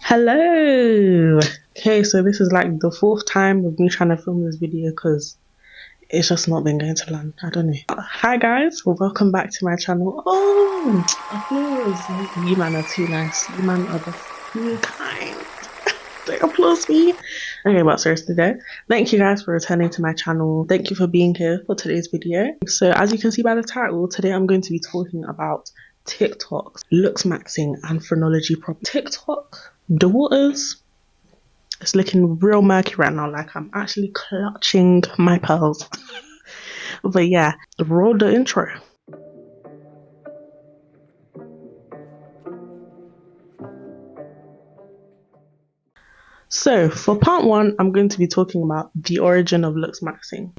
Hello! Okay, so this is like the fourth time of me trying to film this video because it's just not been going to plan. I don't know. Hi guys, welcome back to my channel. Oh, applause. You man are too nice. You man are just too kind. Don't applause me. Okay, but seriously though, thank you guys for returning to my channel. Thank you for being here for today's video. So as you can see by the title, today I'm going to be talking about TikTok's Looksmaxxing and Phrenology problem. TikTok, the waters, it's looking real murky right now, like I'm actually clutching my pearls. But yeah, roll the intro. So for part one, I'm going to be talking about the origin of Looksmaxxing.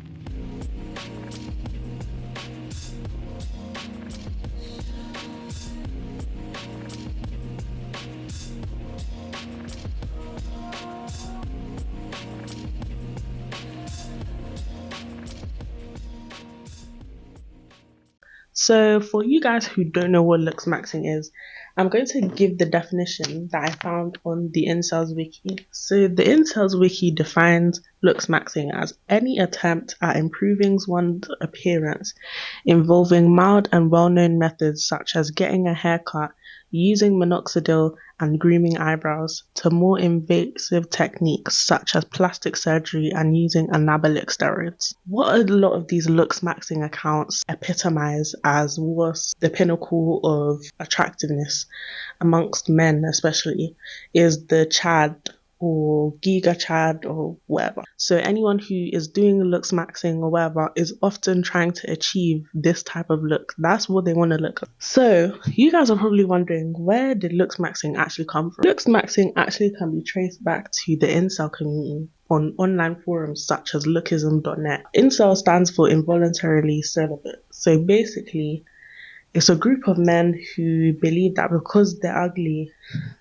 So for you guys who don't know what Looksmaxxing is, I'm going to give the definition that I found on the Incels Wiki. So the Incels Wiki defines Looksmaxxing as any attempt at improving one's appearance involving mild and well-known methods such as getting a haircut, using minoxidil and grooming eyebrows, to more invasive techniques such as plastic surgery and using anabolic steroids. What a lot of these Looksmaxxing accounts epitomize as was the pinnacle of attractiveness amongst men especially is the Chad or Giga Chad or whatever. So anyone who is doing Looksmaxxing or whatever is often trying to achieve this type of look. That's what they want to look like. So you guys are probably wondering, where did Looksmaxxing actually come from? Looksmaxxing actually can be traced back to the incel community on online forums such as lookism.net. Incel stands for involuntarily celibate. So basically, it's a group of men who believe that because they're ugly,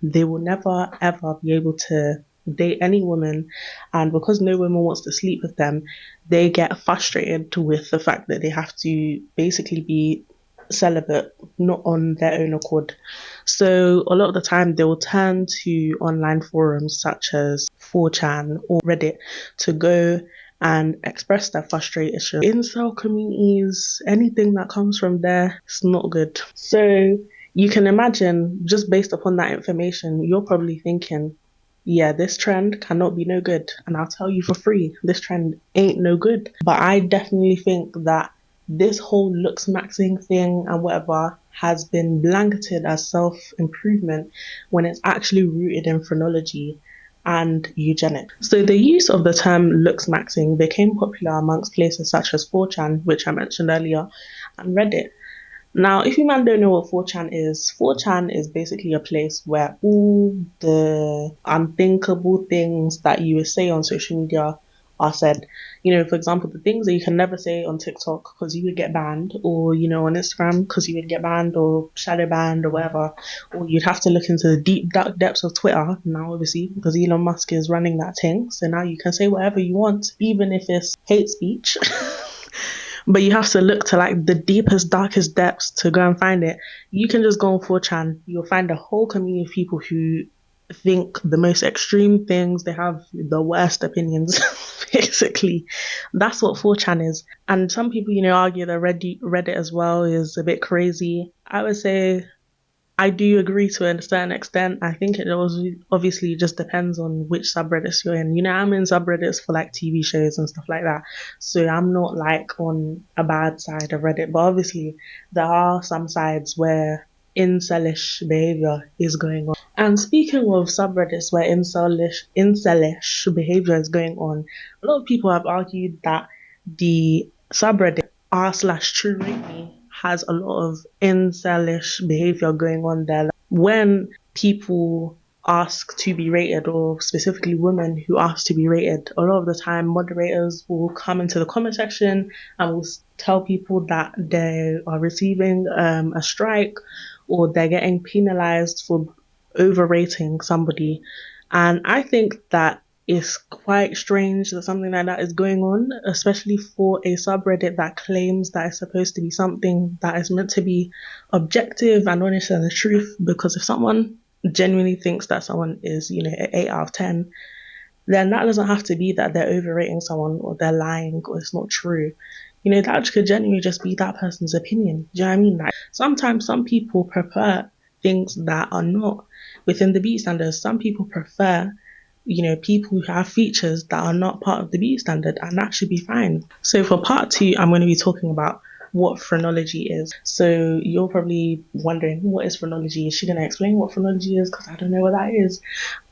they will never ever be able to date any woman, and because no woman wants to sleep with them, they get frustrated with the fact that they have to basically be celibate, not on their own accord. So a lot of the time they will turn to online forums such as 4chan or Reddit to go and express their frustration. Incel communities, anything that comes from there, it's not good. So you can imagine, just based upon that information, you're probably thinking, yeah, this trend cannot be no good. And I'll tell you for free, this trend ain't no good. But I definitely think that this whole Looksmaxxing thing and whatever has been blanketed as self-improvement when it's actually rooted in phrenology and eugenics. So the use of the term Looksmaxxing became popular amongst places such as 4chan, which I mentioned earlier, and Reddit. Now, if you man don't know what 4chan is basically a place where all the unthinkable things that you would say on social media are said. You know, for example, the things that you can never say on TikTok because you would get banned, or, you know, on Instagram because you would get banned or shadow banned or whatever, or you'd have to look into the deep, dark depths of Twitter now, obviously, because Elon Musk is running that thing. So now you can say whatever you want, even if it's hate speech. But you have to look to like the deepest, darkest depths to go and find it. You can just go on 4chan. You'll find a whole community of people who think the most extreme things. They have the worst opinions, basically. That's what 4chan is. And some people, you know, argue that Reddit as well is a bit crazy. I would say I do agree to a certain extent. I think it obviously just depends on which subreddits you're in. You know, I'm in subreddits for like TV shows and stuff like that. So I'm not like on a bad side of Reddit. But obviously there are some sides where incelish behavior is going on. And speaking of subreddits where incelish behavior is going on, a lot of people have argued that the subreddit r/true has a lot of incelish behavior going on there. When people ask to be rated, or specifically women who ask to be rated, a lot of the time moderators will come into the comment section and will tell people that they are receiving a strike or they're getting penalized for overrating somebody. And I think that it's quite strange that something like that is going on, especially for a subreddit that claims that it's supposed to be something that is meant to be objective and honest and the truth. Because if someone genuinely thinks that someone is, an 8 out of 10, then that doesn't have to be that they're overrating someone or they're lying or it's not true. That could genuinely just be that person's opinion. Do you know what I mean? Like, sometimes some people prefer things that are not within the beauty standards. Some people prefer, people who have features that are not part of the beauty standard, and that should be fine. So for part two, I'm going to be talking about what phrenology is. So you're probably wondering, what is phrenology? Is she going to explain what phrenology is? Because I don't know what that is.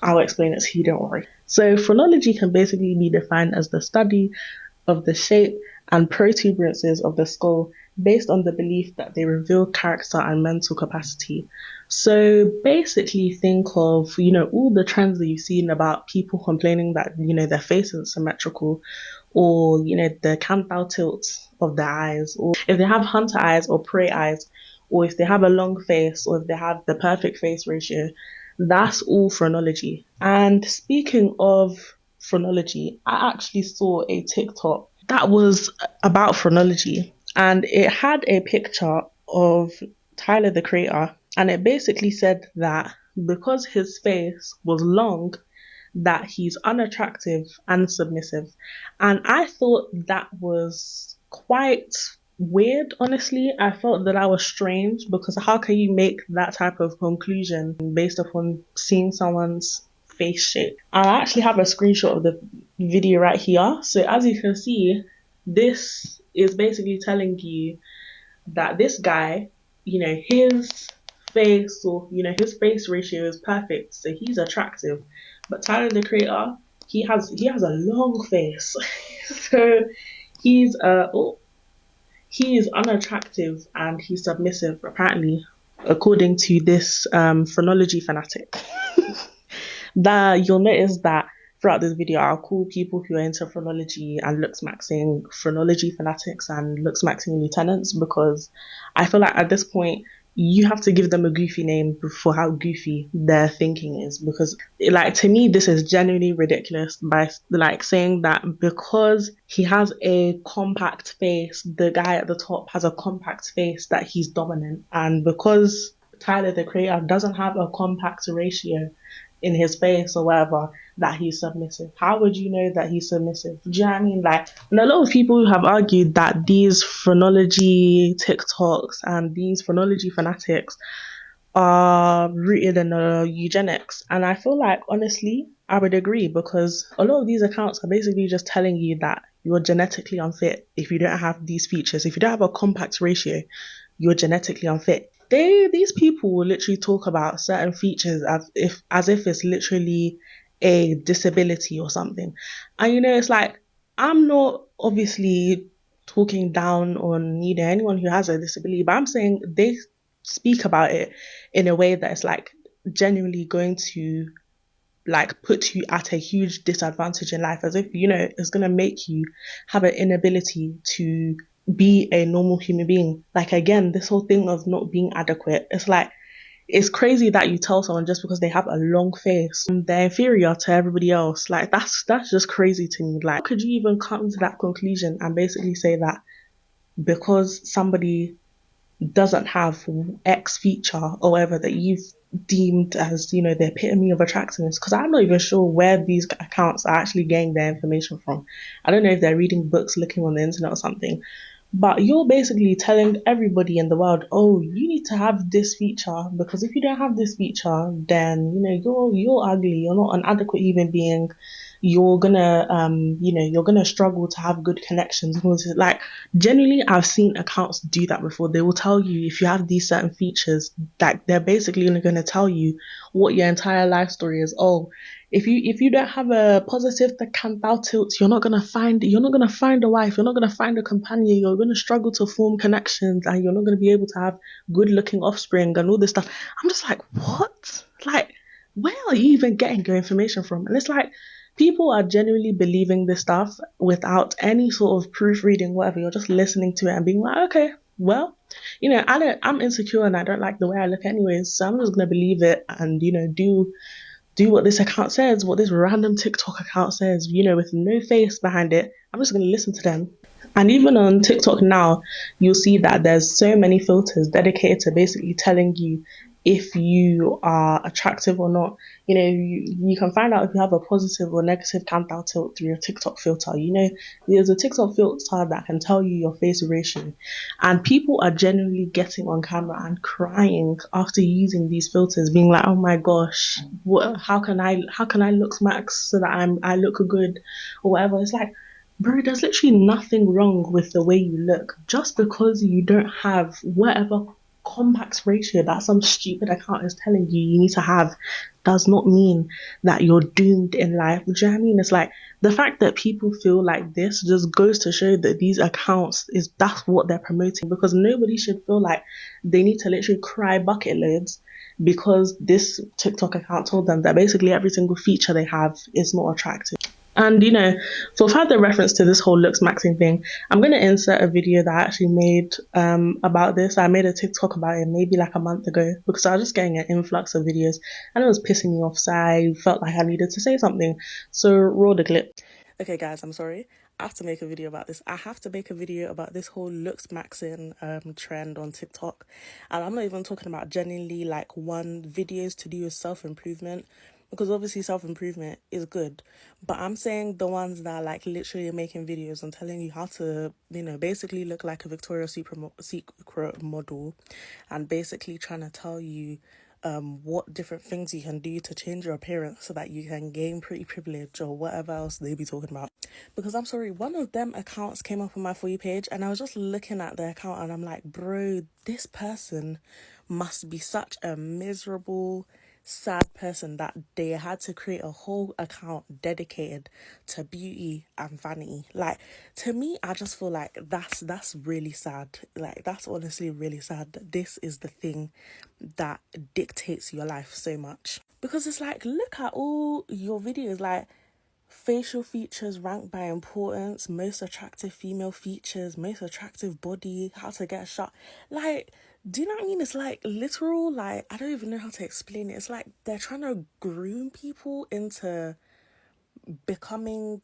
I'll explain it to you, don't worry. So phrenology can basically be defined as the study of the shape and protuberances of the skull based on the belief that they reveal character and mental capacity. So basically think of, all the trends that you've seen about people complaining that, their face isn't symmetrical, or, the canthal tilts of their eyes, or if they have hunter eyes or prey eyes, or if they have a long face, or if they have the perfect face ratio. That's all phrenology. And speaking of phrenology, I actually saw a TikTok that was about phrenology, and it had a picture of Tyler the Creator, and it basically said that because his face was long, that he's unattractive and submissive. And I thought that was quite weird, honestly. I felt that was strange, because how can you make that type of conclusion based upon seeing someone's face shape? I actually have a screenshot of the video right here. So as you can see, this is basically telling you that this guy, his face, or his face ratio is perfect, so he's attractive. But Tyler the Creator, he has a long face, so he's he is unattractive and he's submissive, apparently, according to this phrenology fanatic. That you'll notice that throughout this video, I'll call people who are into phrenology and looksmaxxing phrenology fanatics and looksmaxxing lieutenants, because I feel like at this point you have to give them a goofy name for how goofy their thinking is. Because, like, to me, this is genuinely ridiculous, by like saying that because he has a compact face, the guy at the top has a compact face, that he's dominant, and because Tyler the Creator doesn't have a compact ratio in his face or whatever, that he's submissive. How would you know that he's submissive? Do you know what I mean? Like, and a lot of people have argued that these phrenology TikToks and these phrenology fanatics are rooted in eugenics. And I feel like, honestly, I would agree, because a lot of these accounts are basically just telling you that you're genetically unfit if you don't have these features. If you don't have a compact ratio, you're genetically unfit. These people will literally talk about certain features as if it's literally a disability or something. And it's like, I'm not obviously talking down on anyone who has a disability, but I'm saying they speak about it in a way that is like genuinely going to like put you at a huge disadvantage in life, as if it's going to make you have an inability to be a normal human being. Like, again, this whole thing of not being adequate, it's like, it's crazy that you tell someone just because they have a long face they're inferior to everybody else. Like, that's just crazy to me. Like, how could you even come to that conclusion and basically say that because somebody doesn't have X feature or whatever that you've deemed as, the epitome of attractiveness? Because I'm not even sure where these accounts are actually getting their information from. I don't know if they're reading books, looking on the internet or something. But you're basically telling everybody in the world, oh, you need to have this feature, because if you don't have this feature, then you're ugly, you're not an adequate human being, you're gonna struggle to have good connections. Like, generally, I've seen accounts do that before. They will tell you, if you have these certain features, like, they're basically going to tell you what your entire life story is. Oh, if you don't have a positive canthal tilt, you're not gonna find a wife, you're not gonna find a companion, you're gonna struggle to form connections, and you're not gonna be able to have good looking offspring and all this stuff. I'm just like, what? Like, where are you even getting your information from? And it's like, people are genuinely believing this stuff without any sort of proofreading, whatever. You're just listening to it and being like, okay, well, I'm insecure and I don't like the way I look anyways, so I'm just gonna believe it and do what this account says, what this random TikTok account says, with no face behind it. I'm just going to listen to them. And even on TikTok now, you'll see that there's so many filters dedicated to basically telling you if you are attractive or not. You can find out if you have a positive or negative countdown tilt through your TikTok filter. There's a TikTok filter that can tell you your face ratio, and people are genuinely getting on camera and crying after using these filters, being like, "Oh my gosh, how can I look max so that I look good or whatever." It's like, bro, there's literally nothing wrong with the way you look. Just because you don't have whatever complex ratio that some stupid account is telling you need to have does not mean that you're doomed in life. Do you know what I mean? It's like the fact that people feel like this just goes to show that these accounts that's what they're promoting, because nobody should feel like they need to literally cry bucket loads because this TikTok account told them that basically every single feature they have is not attractive. And for further reference to this whole Looksmaxxing thing, I'm gonna insert a video that I actually made about this. I made a TikTok about it maybe like a month ago because I was just getting an influx of videos and it was pissing me off. So I felt like I needed to say something. So roll the clip. Okay, guys, I'm sorry. I have to make a video about this. I have to make a video about this whole Looksmaxxing trend on TikTok. And I'm not even talking about genuinely like videos to do with self-improvement, because obviously self-improvement is good. But I'm saying the ones that are like literally making videos and telling you how to, basically look like a Victoria's Secret model, and basically trying to tell you what different things you can do to change your appearance so that you can gain pretty privilege or whatever else they be talking about. Because I'm sorry, one of them accounts came up on my For You page and I was just looking at the account and I'm like, bro, this person must be such a miserable, sad person that they had to create a whole account dedicated to beauty and vanity. Like, to me, I just feel like that's really sad. Like, that's honestly really sad that this is the thing that dictates your life so much. Because it's like, look at all your videos, like facial features ranked by importance, most attractive female features, most attractive body, how to get a shot. Like, do you know what I mean? It's like literal, like, I don't even know how to explain it. It's like they're trying to groom people into becoming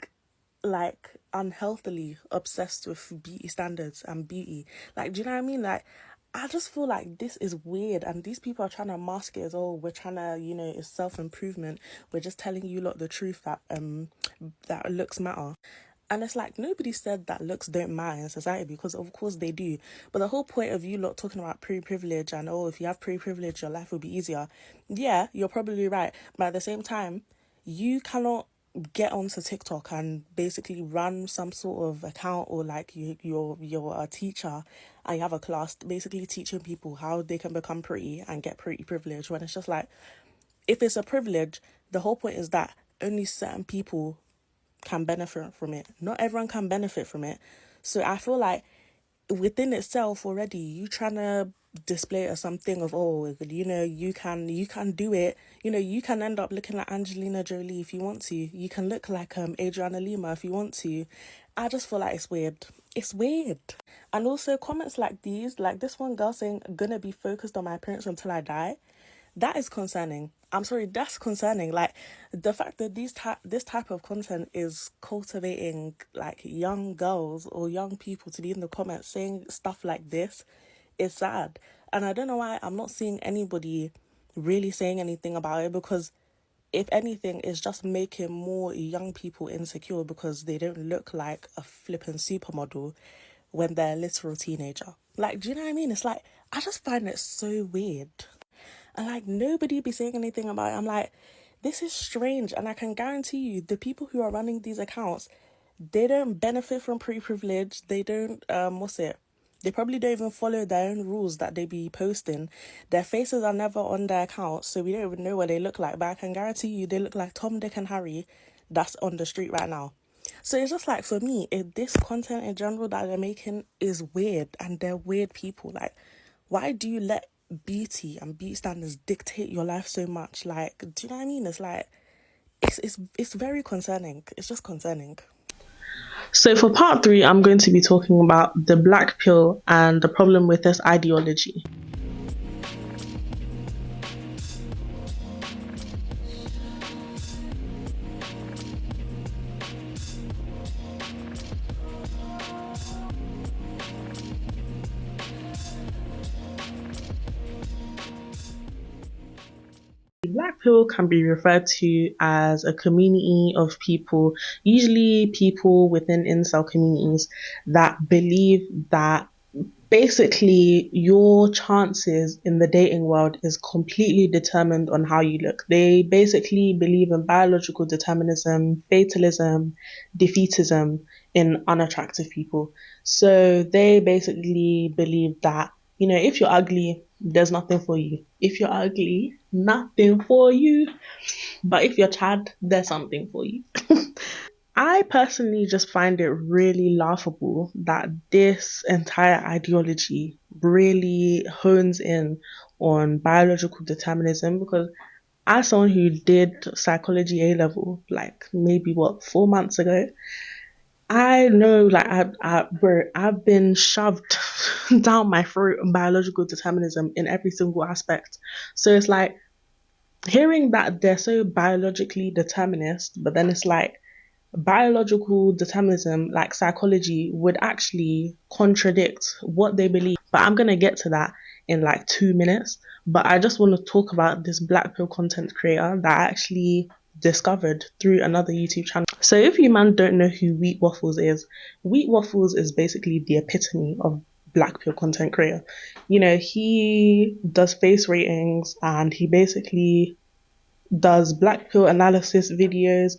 like unhealthily obsessed with beauty standards and beauty. Like, do you know what I mean? Like, I just feel like this is weird, and these people are trying to mask it as, oh, we're trying to, it's self-improvement. We're just telling you lot the truth that looks matter. And it's like, nobody said that looks don't matter in society, because of course they do. But the whole point of you lot talking about pre-privilege and, oh, if you have pre-privilege, your life will be easier. Yeah, you're probably right. But at the same time, you cannot get onto TikTok and basically run some sort of account, or like you're a teacher and you have a class basically teaching people how they can become pretty and get pretty privilege, when it's just like, if it's a privilege, the whole point is that only certain people can benefit from it. Not everyone can benefit from it. So I feel like within itself already, you trying to display it as something of, oh, you can do it. You can end up looking like Angelina Jolie if you want to. You can look like Adriana Lima if you want to. I just feel like it's weird. It's weird. And also comments like these, like this one girl saying, gonna be focused on my appearance until I die. That is concerning. I'm sorry, that's concerning. Like, the fact that this type of content is cultivating like young girls or young people to be in the comments saying stuff like this is sad. And I don't know why I'm not seeing anybody really saying anything about it, because if anything, it's just making more young people insecure because they don't look like a flippin' supermodel when they're a literal teenager. Like, do you know what I mean? It's like, I just find it so weird. And like, nobody be saying anything about it. I'm like, this is strange. And I can guarantee you, the people who are running these accounts, they don't benefit from pre-privilege. They don't, they probably don't even follow their own rules that they be posting. Their faces are never on their accounts, so we don't even know what they look like. But I can guarantee you, they look like Tom, Dick and Harry that's on the street right now. So it's just like, for me, this content in general that they're making is weird, and they're weird people. Like, why do you let beauty and beauty standards dictate your life so much? Like, do you know what I mean? It's like, it's very concerning. It's just concerning. So for part 3, I'm going to be talking about the black pill and the problem with this ideology. black pill can be referred to as a community of people, usually people within incel communities, that believe that basically your chances in the dating world is completely determined on how you look. They basically believe in biological determinism, fatalism, defeatism in unattractive people. So they basically believe that, if you're ugly, there's nothing for you. If you're ugly, nothing for you. But if you're Chad, there's something for you. I personally just find it really laughable that this entire ideology really hones in on biological determinism, because as someone who did psychology A level, like maybe 4 months ago, I know, like, I've been shoved down my throat on biological determinism in every single aspect. So it's like hearing that they're so biologically determinist, but then it's like biological determinism, like psychology, would actually contradict what they believe. But I'm going to get to that in like 2 minutes. But I just want to talk about this black pill content creator that I actually discovered through another YouTube channel. So if you man don't know who Wheat Waffles is, Wheat Waffles is basically the epitome of black pill content creator. He does face ratings and he basically does black pill analysis videos.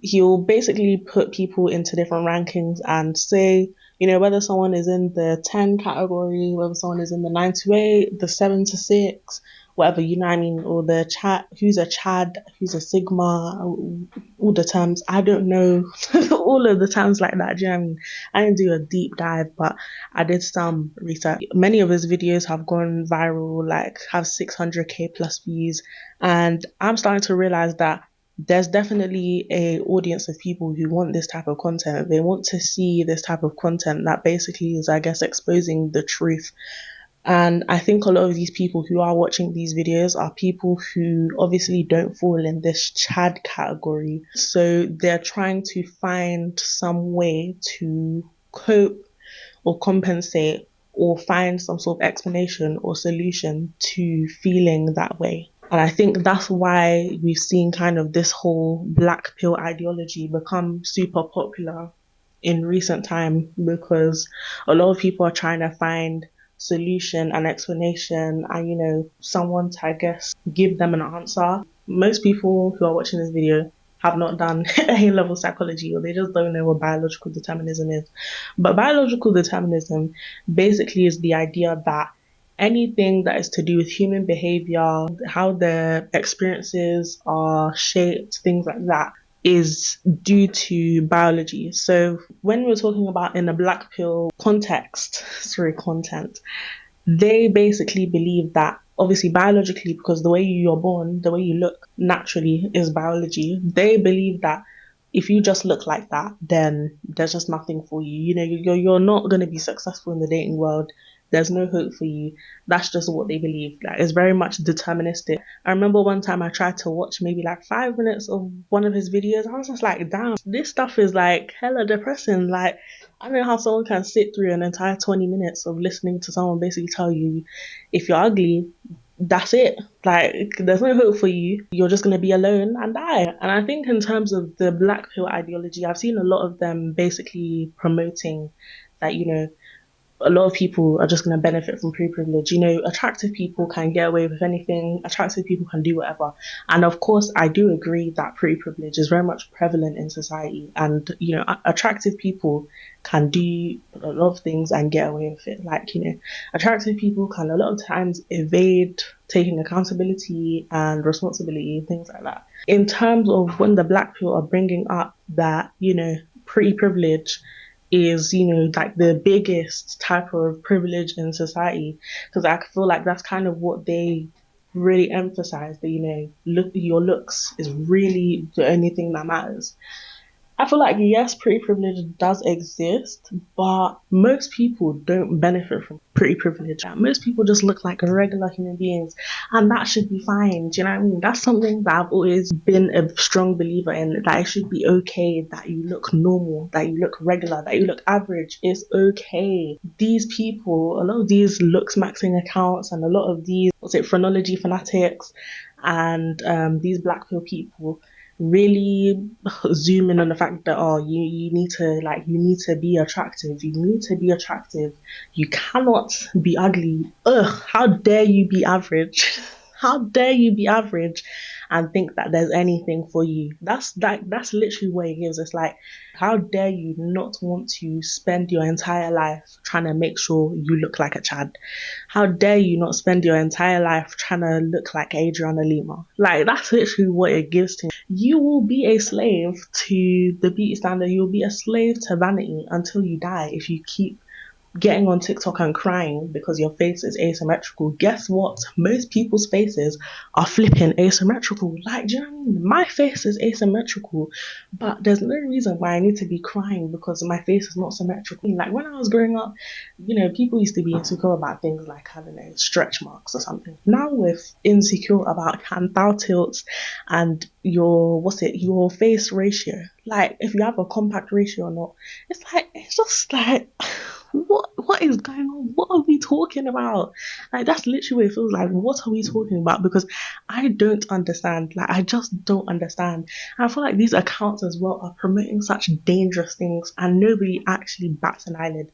He'll basically put people into different rankings and say, whether someone is in the 10 category, whether someone is in the 9 to 8, the 7 to 6, whatever, you know what I mean, or the chat, who's a Chad, who's a Sigma, all the terms. I don't know all of the terms like that. Do you know what I mean? I didn't do a deep dive, but I did some research. Many of his videos have gone viral, like have 600k plus views. And I'm starting to realize that there's definitely a audience of people who want this type of content. They want to see this type of content that basically is, I guess, exposing the truth. And I think a lot of these people who are watching these videos are people who obviously don't fall in this Chad category. So they're trying to find some way to cope or compensate or find some sort of explanation or solution to feeling that way. And I think that's why we've seen kind of this whole black pill ideology become super popular in recent time, because a lot of people are trying to find solution and explanation and, someone to, I guess, give them an answer. Most people who are watching this video have not done A-level psychology, or they just don't know what biological determinism is. But biological determinism basically is the idea that anything that is to do with human behavior, how their experiences are shaped, things like that, is due to biology. So when we're talking about in a black pill context, content, they basically believe that obviously biologically, because the way you're born, the way you look naturally is biology, they believe that if you just look like that, then there's just nothing for you. You're not going to be successful in the dating world. There's no hope for you. That's just what they believe. Like, it's very much deterministic. I remember one time I tried to watch maybe like 5 minutes of one of his videos. I was just like, damn, this stuff is like hella depressing. Like, I don't know how someone can sit through an entire 20 minutes of listening to someone basically tell you, if you're ugly, that's it. Like, there's no hope for you. You're just going to be alone and die. And I think in terms of the black pill ideology, I've seen a lot of them basically promoting that, a lot of people are just going to benefit from pre-privilege. Attractive people can get away with anything. Attractive people can do whatever. And of course, I do agree that pre-privilege is very much prevalent in society. And, attractive people can do a lot of things and get away with it. Like, attractive people can a lot of times evade taking accountability and responsibility, things like that. In terms of when the black people are bringing up that, pre-privilege is, like the biggest type of privilege in society, because I feel like that's kind of what they really emphasize, that, your looks is really the only thing that matters. I feel like, yes, pretty privilege does exist, but most people don't benefit from pretty privilege. Most people just look like regular human beings, and that should be fine. Do you know what I mean? That's something that I've always been a strong believer in, that it should be okay that you look normal, that you look regular, that you look average. It's okay. These people, a lot of these Looksmaxxing accounts and a lot of these, phrenology fanatics and these black pill people really zoom in on the fact that, oh, you need to, like, you need to be attractive, you cannot be ugly. Ugh, how dare you be average. How dare you be average and think that there's anything for you. That's literally what it is. It's like, how dare you not want to spend your entire life trying to make sure you look like a Chad? How dare you not spend your entire life trying to look like Adriana Lima? Like, that's literally what it gives to me. You will be a slave to the beauty standard. You'll be a slave to vanity until you die if you keep getting on TikTok and crying because your face is asymmetrical. Guess what? Most people's faces are flipping asymmetrical. Like, do you know what I mean? My face is asymmetrical, but there's no reason why I need to be crying because my face is not symmetrical. Like, when I was growing up, people used to be insecure about things like, I don't know, stretch marks or something. Now we're insecure about hand thou tilts and your face ratio. Like, if you have a compact ratio or not. It's just like, what is going on? What are we talking about? Like, that's literally what it feels like. What are we talking about? Because I don't understand. Like, I just don't understand. And I feel like these accounts as well are promoting such dangerous things and nobody actually bats an eyelid.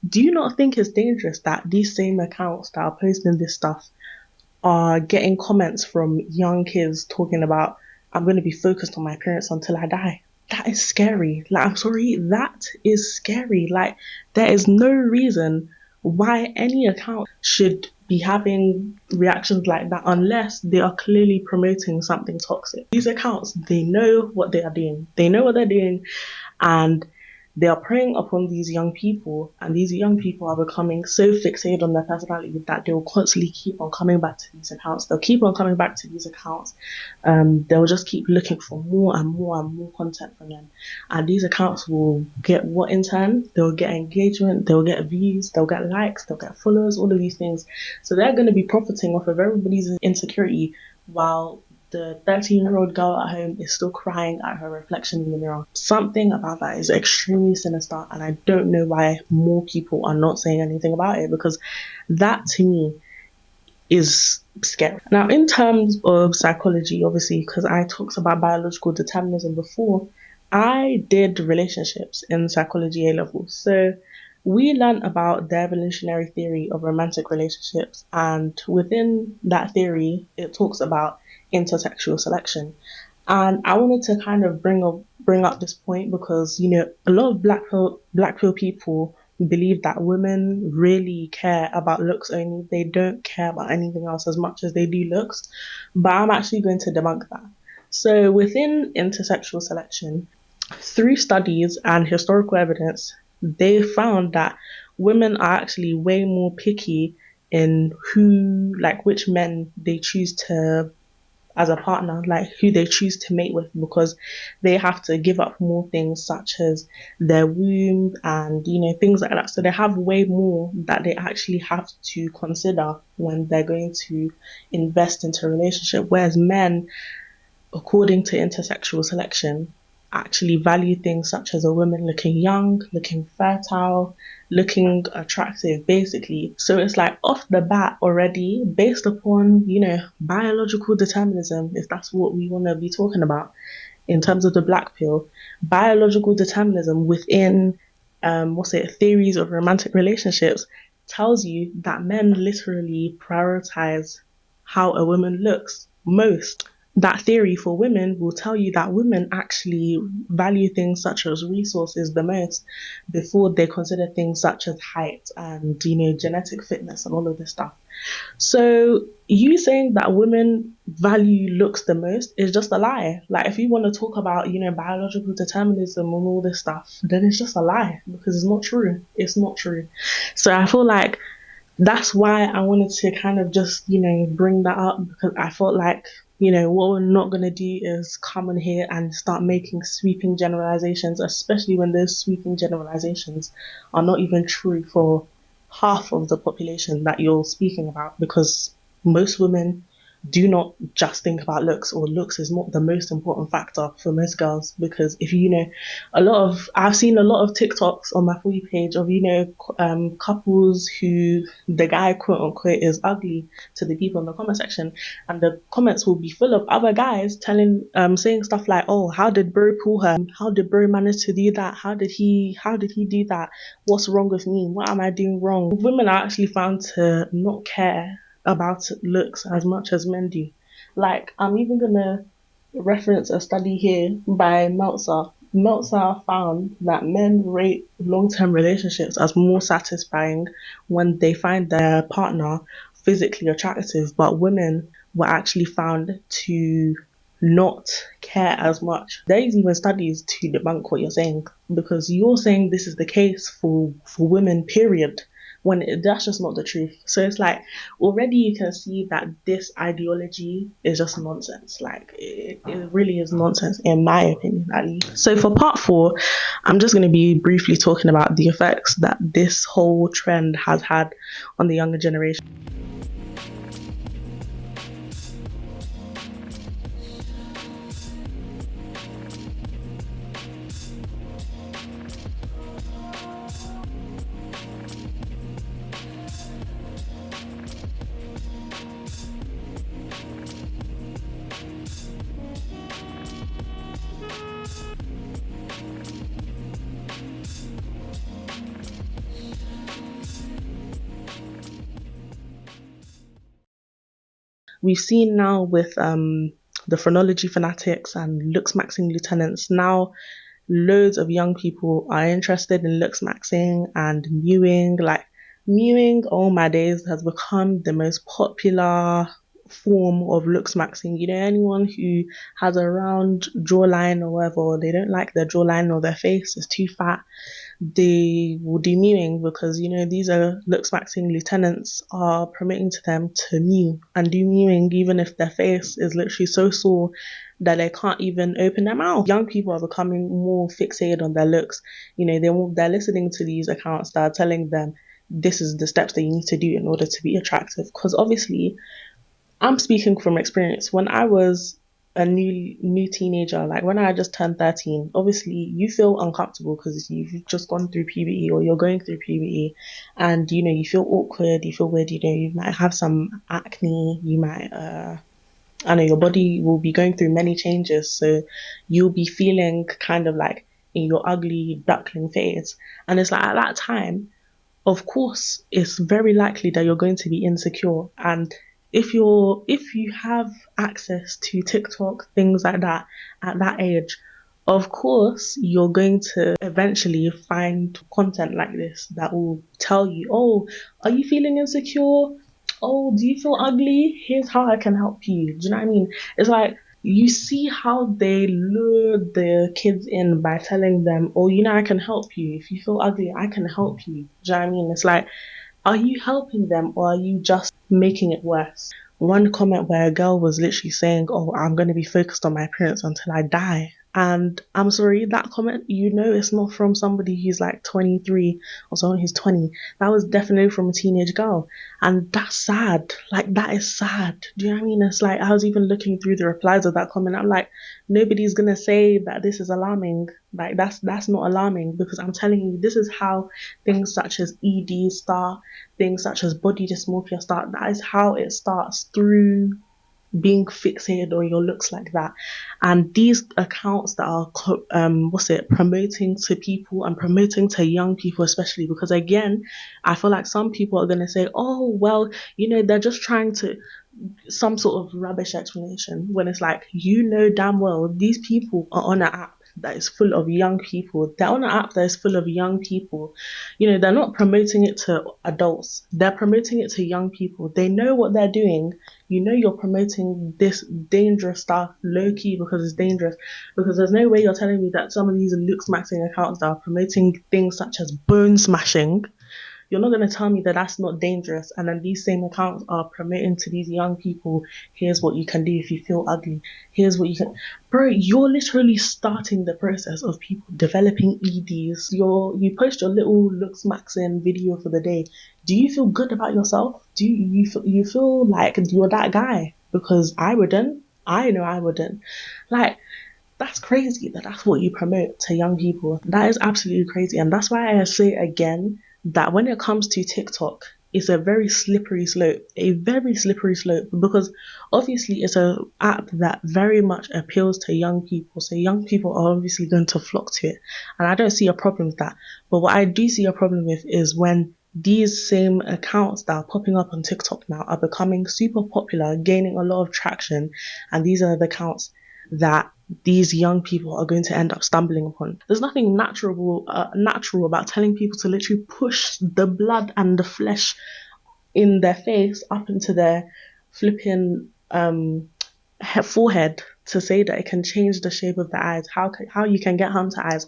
Do you not think it's dangerous that these same accounts that are posting this stuff are getting comments from young kids talking about, I'm going to be focused on my appearance until I die? That is scary. Like, I'm sorry, that is scary. Like, there is no reason why any account should be having reactions like that unless they are clearly promoting something toxic. These accounts, they know what they are doing. They know what they're doing, and they are preying upon these young people, and these young people are becoming so fixated on their personality that they will constantly keep on coming back to these accounts. They'll keep on coming back to these accounts. They'll just keep looking for more and more and more content from them. And these accounts will get what in turn? They'll get engagement, they'll get views, they'll get likes, they'll get followers, all of these things. So they're going to be profiting off of everybody's insecurity while the 13-year-old girl at home is still crying at her reflection in the mirror. Something about that is extremely sinister, and I don't know why more people are not saying anything about it, because that to me is scary. Now, in terms of psychology, obviously, because I talked about biological determinism before, I did relationships in psychology A level. So we learned about the evolutionary theory of romantic relationships, and within that theory, it talks about intersexual selection. And I wanted to kind of bring up this point because a lot of black pill people believe that women really care about looks only. They don't care about anything else as much as they do looks. But I'm actually going to debunk that. So within intersexual selection, through studies and historical evidence, they found that women are actually way more picky in which men they choose to as a partner, like who they choose to mate with, because they have to give up more things such as their womb and things like that. So they have way more that they actually have to consider when they're going to invest into a relationship, whereas men, according to intersexual selection, actually value things such as a woman looking young, looking fertile, looking attractive, basically. So it's like off the bat already, based upon, biological determinism, if that's what we want to be talking about in terms of the black pill, biological determinism within, theories of romantic relationships tells you that men literally prioritize how a woman looks most. That theory for women will tell you that women actually value things such as resources the most before they consider things such as height and genetic fitness and all of this stuff. So you saying that women value looks the most is just a lie. Like, if you want to talk about biological determinism and all this stuff, then it's just a lie because it's not true. It's not true. So I feel like that's why I wanted to kind of just, bring that up, because I felt like, what we're not going to do is come in here and start making sweeping generalizations, especially when those sweeping generalizations are not even true for half of the population that you're speaking about, because most women do not just think about looks, or looks is not the most important factor for most girls. Because if you know, I've seen a lot of TikToks on my For You page of, couples who the guy quote unquote is ugly to the people in the comment section, and the comments will be full of other guys saying stuff like, oh, how did bro pull her? How did bro manage to do that? How did he do that? What's wrong with me? What am I doing wrong? Women are actually found to not care about looks as much as men do. Like, I'm even gonna reference a study here by Meltzer. Meltzer found that men rate long term relationships as more satisfying when they find their partner physically attractive, but women were actually found to not care as much. There's even studies to debunk what you're saying, because you're saying this is the case for women, period, when that's just not the truth. So it's like, already you can see that this ideology is just nonsense. Like, it really is nonsense, in my opinion, at least. So for part 4, I'm just going to be briefly talking about the effects that this whole trend has had on the younger generation. We've seen now with the phrenology fanatics and Looksmaxxing lieutenants, now loads of young people are interested in Looksmaxxing and mewing. Like, mewing, oh my days, has become the most popular form of Looksmaxxing. You know, anyone who has a round jawline or whatever, or they don't like their jawline or their face is too fat, they will do mewing, because these are Looksmaxxing lieutenants are promoting to them to mew and do mewing, even if their face is literally so sore that they can't even open their mouth. Young people are becoming more fixated on their looks. They're listening to these accounts that are telling them this is the steps that you need to do in order to be attractive. Because obviously, I'm speaking from experience. When I was a new teenager, like when I just turned 13, obviously you feel uncomfortable because you've just gone through puberty, or you're going through puberty, and you feel awkward, you feel weird, you might have some acne, you might I know your body will be going through many changes, so you'll be feeling kind of like in your ugly duckling phase. And it's like, at that time, of course, it's very likely that you're going to be insecure. And if you have access to TikTok, things like that, at that age, of course you're going to eventually find content like this that will tell you, oh, are you feeling insecure? Oh, do you feel ugly? Here's how I can help you. Do you know what I mean? It's like, you see how they lure the kids in by telling them, oh, I can help you. If you feel ugly, I can help you. Do you know what I mean? It's like, are you helping them, or are you just making it worse? One comment where a girl was literally saying, oh, I'm going to be focused on my appearance until I die. And I'm sorry, that comment, it's not from somebody who's like 23 or someone who's 20. That was definitely from a teenage girl. And that's sad. Like, that is sad. Do you know what I mean? It's like, I was even looking through the replies of that comment. I'm like, nobody's going to say that this is alarming. Like, that's not alarming, because I'm telling you, this is how things such as ED start, things such as body dysmorphia start. That is how it starts, through being fixated on your looks like that. And these accounts that are promoting to people, and promoting to young people especially, because again, I feel like some people are going to say, oh, well, they're just trying to, some sort of rubbish explanation, when it's like, damn well these people are on an app that is full of young people. They're on an app that is full of young people. They're not promoting it to adults. They're promoting it to young people. They know what they're doing. You're promoting this dangerous stuff low key because it's dangerous. Because there's no way you're telling me that some of these Looksmaxxing accounts that are promoting things such as bone smashing, you're not going to tell me that that's not dangerous. And then these same accounts are promoting to these young people, here's what you can do if you feel ugly. Here's what you can... Bro, you're literally starting the process of people developing EDs. You post your little Looksmaxxing video for the day. Do you feel good about yourself? Do you feel like you're that guy? because I wouldn't. I know I wouldn't. Like, that's crazy that that's what you promote to young people. That is absolutely crazy. And that's why I say again that when it comes to TikTok, it's a very slippery slope, a very slippery slope, because obviously it's a app that very much appeals to young people. So young people are obviously going to flock to it. And I don't see a problem with that. But what I do see a problem with is when these same accounts that are popping up on TikTok now are becoming super popular, gaining a lot of traction, and these are the accounts that these young people are going to end up stumbling upon. There's nothing natural about telling people to literally push the blood and the flesh in their face up into their flipping forehead to say that it can change the shape of the eyes. How you can get hunter eyes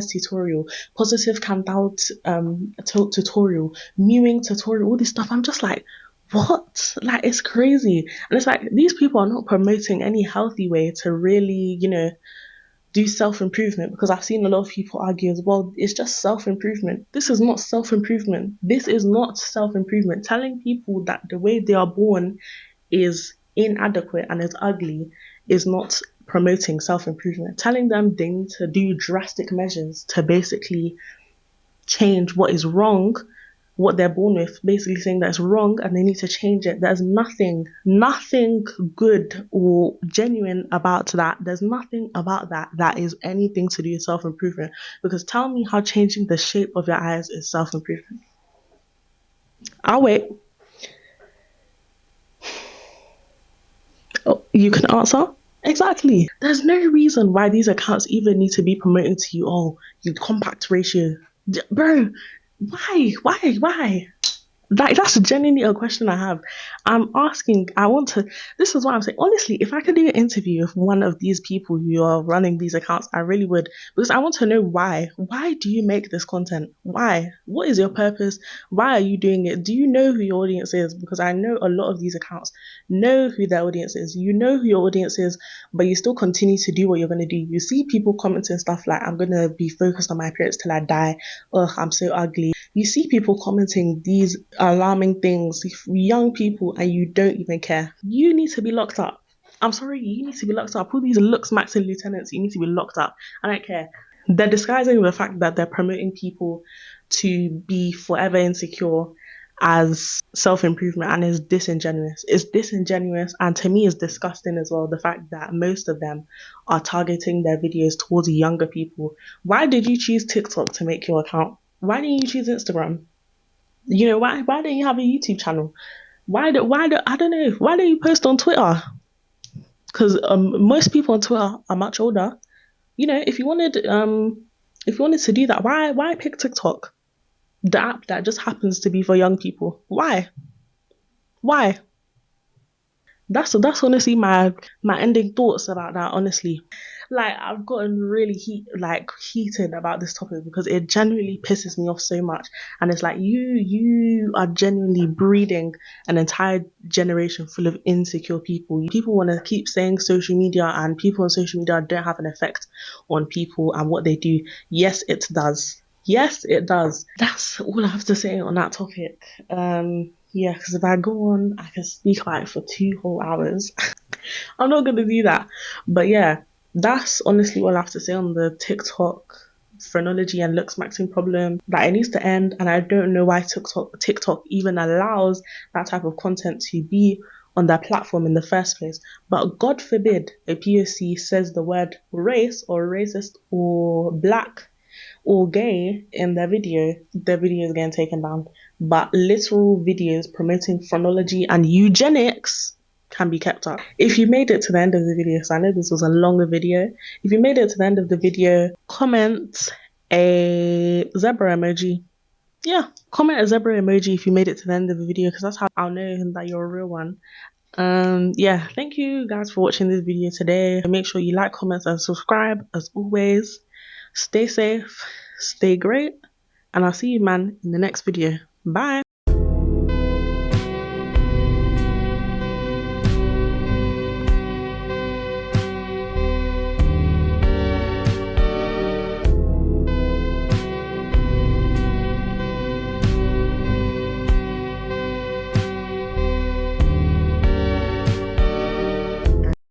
tutorial, positive Candau tutorial, mewing tutorial, all this stuff. I'm just like, what? Like, it's crazy. And it's like these people are not promoting any healthy way to really, do self-improvement, because I've seen a lot of people argue as well, it's just self-improvement. This is not self-improvement. This is not self-improvement. Telling people that the way they are born is inadequate and is ugly is not promoting self-improvement. Telling them they need to do drastic measures to basically change what is wrong, what they're born with, basically saying that's wrong and they need to change it. There's nothing good or genuine about that. There's nothing about that is anything to do with self-improvement. Because tell me how changing the shape of your eyes is self-improvement. I'll wait. Oh, you can answer? Exactly. There's no reason why these accounts even need to be promoting to you, oh, your compact ratio. Bro, why? Like, that's genuinely a question I have. I'm asking, this is what I'm saying. Honestly, if I could do an interview with one of these people who are running these accounts, I really would. Because I want to know why. Why do you make this content? Why? What is your purpose? Why are you doing it? Do you know who your audience is? Because I know a lot of these accounts know who their audience is. You know who your audience is, but you still continue to do what you're going to do. You see people commenting stuff like, I'm going to be focused on my appearance till I die. Ugh, I'm so ugly. You see people commenting these alarming things, young people, and you don't even care. You need to be locked up. I'm sorry, you need to be locked up. All these Looksmaxxing lieutenants, you need to be locked up. I don't care. They're disguising the fact that they're promoting people to be forever insecure as self-improvement, and is disingenuous. It's disingenuous, and to me it's disgusting as well, the fact that most of them are targeting their videos towards younger people. Why did you choose TikTok to make your account? Why didn't you choose Instagram? Why don't you have a YouTube channel? Why do I don't know, why don't you post on Twitter? Because most people on Twitter are much older. If you wanted to do that, why pick TikTok, the app that just happens to be for young people? Why? That's honestly my ending thoughts about that, honestly. Like, I've gotten really heated about this topic because it genuinely pisses me off so much. And it's like, you are genuinely breeding an entire generation full of insecure people. People want to keep saying social media, and people on social media don't have an effect on people and what they do. Yes, it does. Yes, it does. That's all I have to say on that topic. Yeah, because if I go on, I can speak about it for 2 whole hours. I'm not going to do that. But yeah, that's honestly all I have to say on the TikTok phrenology and Looksmaxxing problem. That it needs to end, and I don't know why TikTok even allows that type of content to be on their platform in the first place. But God forbid a POC says the word race or racist or black or gay in their video is getting taken down. But literal videos promoting phrenology and eugenics can be kept up. If you made it to the end of the video, so I know this was a longer video, if you made it to the end of the video, comment a zebra emoji. Yeah, comment a zebra emoji if you made it to the end of the video, because that's how I'll know that you're a real one. Yeah, thank you guys for watching this video today. Make sure you like, comment, and subscribe as always. Stay safe, stay great, and I'll see you, man, in the next video. Bye.